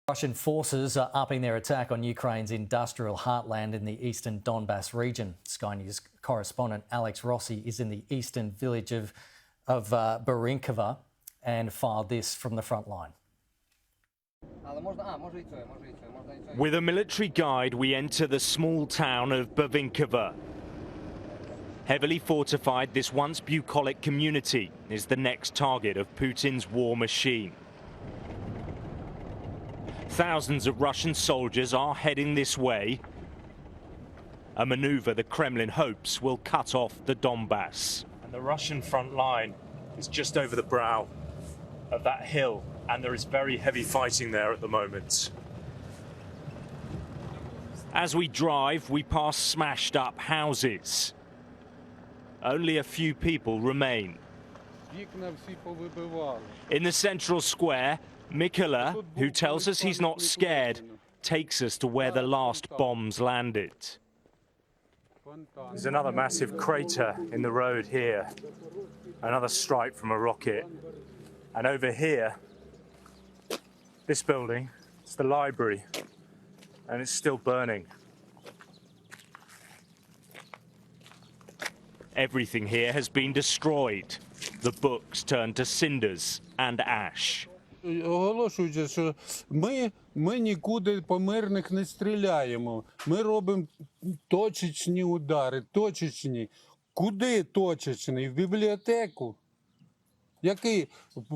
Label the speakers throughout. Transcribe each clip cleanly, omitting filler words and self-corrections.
Speaker 1: Russian forces are upping their attack on Ukraine's industrial heartland in the eastern Donbas region. Sky News correspondent Alex Rossi is in the eastern village of Barinkova and filed this from the front line.
Speaker 2: With a military guide, we enter the small town of Barinkova. Heavily fortified, this once bucolic community is the next target of Putin's war machine. Thousands of Russian soldiers are heading this way, a maneuver the Kremlin hopes will cut off the Donbas. And the Russian front line is just over the brow of that hill, and there is very heavy fighting there at the moment. As we drive, we pass smashed up houses. Only a few people remain. In the central square, Mikola, who tells us he's not scared, takes us to where the last bombs landed. There's another massive crater in the road here, another strike from a rocket. And over here, this building, it's the library, and it's still burning. Everything here has been destroyed. The books turned to cinders and ash.
Speaker 3: Оголошується, що ми нікуди по мирних не стріляємо. Ми робимо точечні удари, точечні. Куди точечні? В бібліотеку? Який?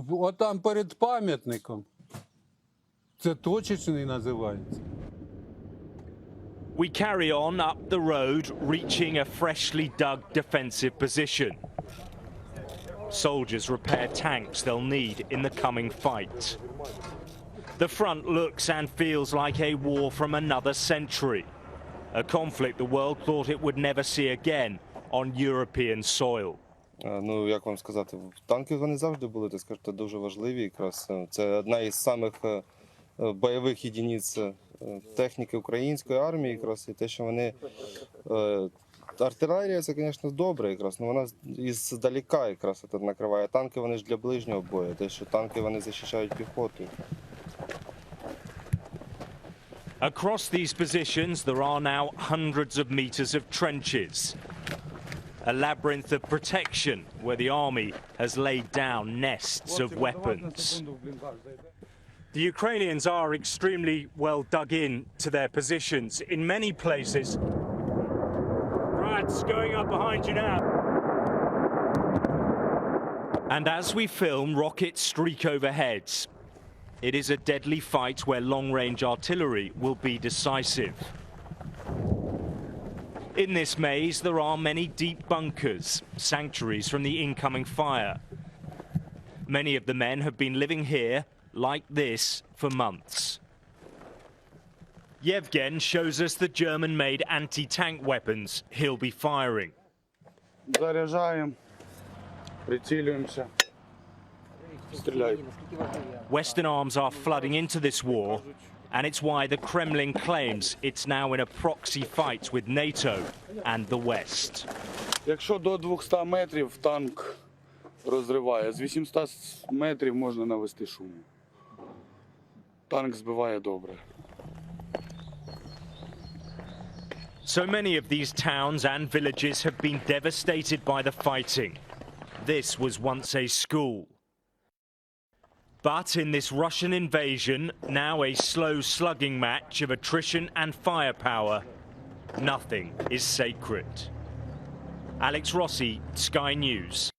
Speaker 3: Отам перед пам'ятником. Це точечний називається.
Speaker 2: We carry on up the road, reaching a freshly dug defensive position. Soldiers repair tanks they'll need in the coming fight. The front looks and feels like a war from another century, a conflict the world thought it would never see again on European soil.
Speaker 4: Ну, як вам сказати, танки вони завжди були, так скажете, дуже важливі. Якраз це одна із самих бойових єдиниць техніки української армії, якраз і те, що вони артилерія, це, звісно, добре, якраз, але вона іздалека якраз накриває. Танки вони ж для ближнього бою, те, що танки вони захищають піхоту.
Speaker 2: Across these positions there are now hundreds of meters of trenches. A labyrinth of protection where the army has laid down nests of weapons. The Ukrainians are extremely well dug in to their positions. In many places, Brad's going up behind you now. And as we film, rockets streak overhead. It is a deadly fight where long-range artillery will be decisive. In this maze, there are many deep bunkers, sanctuaries from the incoming fire. Many of the men have been living here, like this, for months. Yevgen shows us the German-made anti-tank weapons he'll be firing.
Speaker 3: Заряджаємо, прицілюємося, стріляємо.
Speaker 2: Western arms are flooding into this war, and it's why the Kremlin claims it's now in a proxy fight with NATO and the West.
Speaker 3: Якщо до 200 метрів танк розриває, з 800 метрів можна навести шуму. Танк збиває добре.
Speaker 2: So many of these towns and villages have been devastated by the fighting. This was once a school. But in this Russian invasion, now a slow slugging match of attrition and firepower, nothing is sacred. Alex Rossi, Sky News.